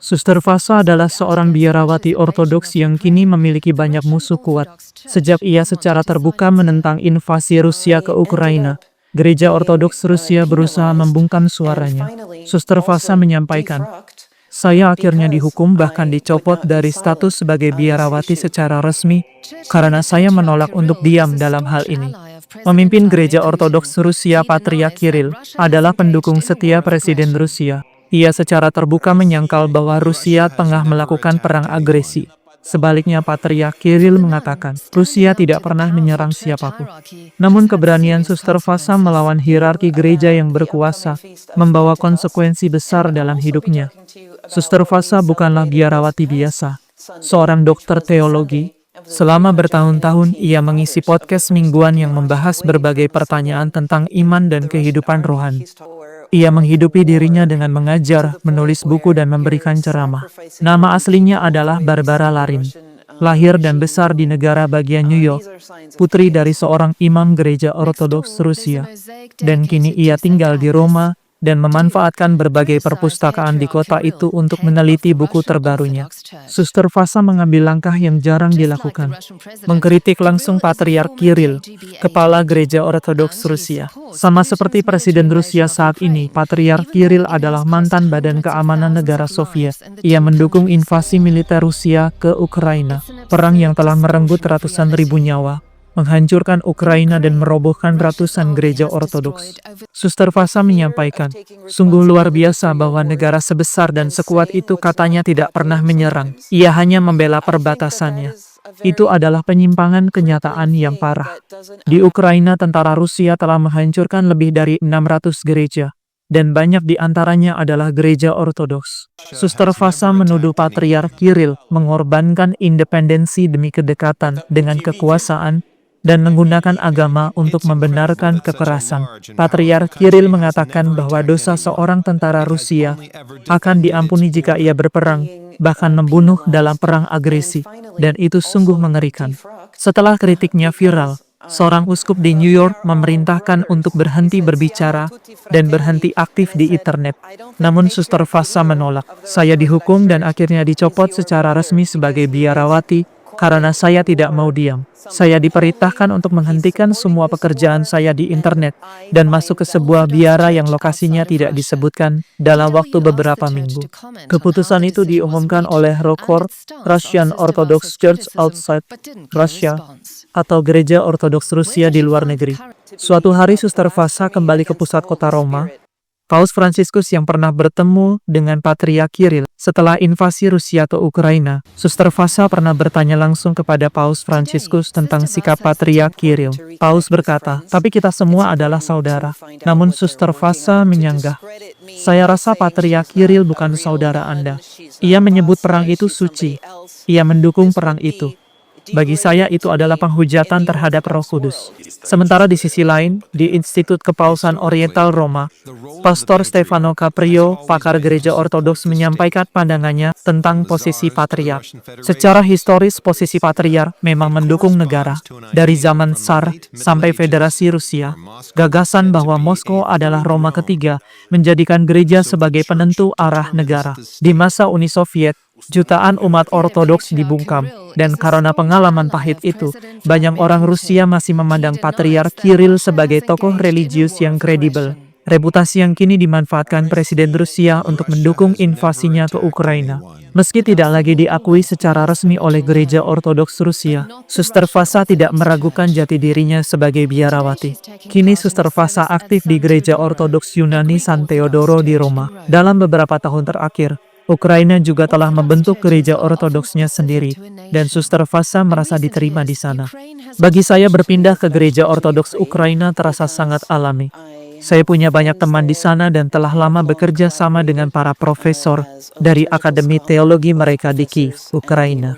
Suster Fasa adalah seorang biarawati Ortodoks yang kini memiliki banyak musuh kuat. Sejak ia secara terbuka menentang invasi Rusia ke Ukraina, Gereja Ortodoks Rusia berusaha membungkam suaranya. Suster Fasa menyampaikan, "Saya akhirnya dihukum bahkan dicopot dari status sebagai biarawati secara resmi karena saya menolak untuk diam dalam hal ini." Pemimpin Gereja Ortodoks Rusia Patriark Kirill adalah pendukung setia Presiden Rusia. Ia secara terbuka menyangkal bahwa Rusia tengah melakukan perang agresi. Sebaliknya, Patriark Kirill mengatakan, Rusia tidak pernah menyerang siapapun. Namun keberanian Suster Fasa melawan hierarki gereja yang berkuasa membawa konsekuensi besar dalam hidupnya. Suster Fasa bukanlah biarawati biasa, seorang dokter teologi. Selama bertahun-tahun, ia mengisi podcast mingguan yang membahas berbagai pertanyaan tentang iman dan kehidupan rohani. Ia menghidupi dirinya dengan mengajar, menulis buku, dan memberikan ceramah. Nama aslinya adalah Barbara Larin. Lahir dan besar di negara bagian New York, putri dari seorang imam gereja Ortodoks Rusia. Dan kini ia tinggal di Roma dan memanfaatkan berbagai perpustakaan di kota itu untuk meneliti buku terbarunya. Suster Fasa mengambil langkah yang jarang dilakukan, mengkritik langsung Patriark Kirill, kepala gereja Ortodoks Rusia. Sama seperti Presiden Rusia saat ini, Patriark Kirill adalah mantan Badan Keamanan Negara Soviet. Ia mendukung invasi militer Rusia ke Ukraina, perang yang telah merenggut ratusan ribu nyawa, menghancurkan Ukraina dan merobohkan ratusan gereja Ortodoks. Suster Fasa menyampaikan, sungguh luar biasa bahwa negara sebesar dan sekuat itu katanya tidak pernah menyerang. Ia hanya membela perbatasannya. Itu adalah penyimpangan kenyataan yang parah. Di Ukraina, tentara Rusia telah menghancurkan lebih dari 600 gereja, dan banyak di antaranya adalah gereja Ortodoks. Suster Fasa menuduh Patriark Kirill mengorbankan independensi demi kedekatan dengan kekuasaan dan menggunakan agama untuk membenarkan kekerasan. Patriark Kirill mengatakan bahwa dosa seorang tentara Rusia akan diampuni jika ia berperang, bahkan membunuh dalam perang agresi, dan itu sungguh mengerikan. Setelah kritiknya viral, seorang uskup di New York memerintahkan untuk berhenti berbicara dan berhenti aktif di internet. Namun Suster Fasa menolak. "Saya dihukum dan akhirnya dicopot secara resmi sebagai biarawati karena saya tidak mau diam. Saya diperintahkan untuk menghentikan semua pekerjaan saya di internet dan masuk ke sebuah biara yang lokasinya tidak disebutkan dalam waktu beberapa minggu." Keputusan itu diumumkan oleh ROKOR, Russian Orthodox Church Outside Russia, atau Gereja Ortodoks Rusia di luar negeri. Suatu hari Suster Fasa kembali ke pusat kota Roma. Paus Fransiskus yang pernah bertemu dengan Patriark Kirill setelah invasi Rusia ke Ukraina. Suster Fasa pernah bertanya langsung kepada Paus Fransiskus tentang sikap Patriark Kirill. Paus berkata, "Tapi kita semua adalah saudara." Namun Suster Fasa menyanggah, "Saya rasa Patriark Kirill bukan saudara Anda. Ia menyebut perang itu suci. Ia mendukung perang itu. Bagi saya itu adalah penghujatan terhadap Roh Kudus." Sementara di sisi lain, di Institut Kepausan Oriental Roma, Pastor Stefano Caprio, pakar gereja Ortodoks, menyampaikan pandangannya tentang posisi Patriark. Secara historis, posisi Patriark memang mendukung negara. Dari zaman Tsar sampai Federasi Rusia, gagasan bahwa Moskow adalah Roma ketiga menjadikan gereja sebagai penentu arah negara. Di masa Uni Soviet, jutaan umat Ortodoks dibungkam, dan karena pengalaman pahit itu, banyak orang Rusia masih memandang Patriark Kirill sebagai tokoh religius yang kredibel. Reputasi yang kini dimanfaatkan Presiden Rusia untuk mendukung invasinya ke Ukraina. Meski tidak lagi diakui secara resmi oleh Gereja Ortodoks Rusia, Suster Fasa tidak meragukan jati dirinya sebagai biarawati. Kini Suster Fasa aktif di Gereja Ortodoks Yunani San Teodoro di Roma. Dalam beberapa tahun terakhir, Ukraina juga telah membentuk gereja Ortodoksnya sendiri, dan Suster Fasa merasa diterima di sana. "Bagi saya, berpindah ke gereja Ortodoks Ukraina terasa sangat alami. Saya punya banyak teman di sana dan telah lama bekerja sama dengan para profesor dari Akademi Teologi mereka di Kiev, Ukraina."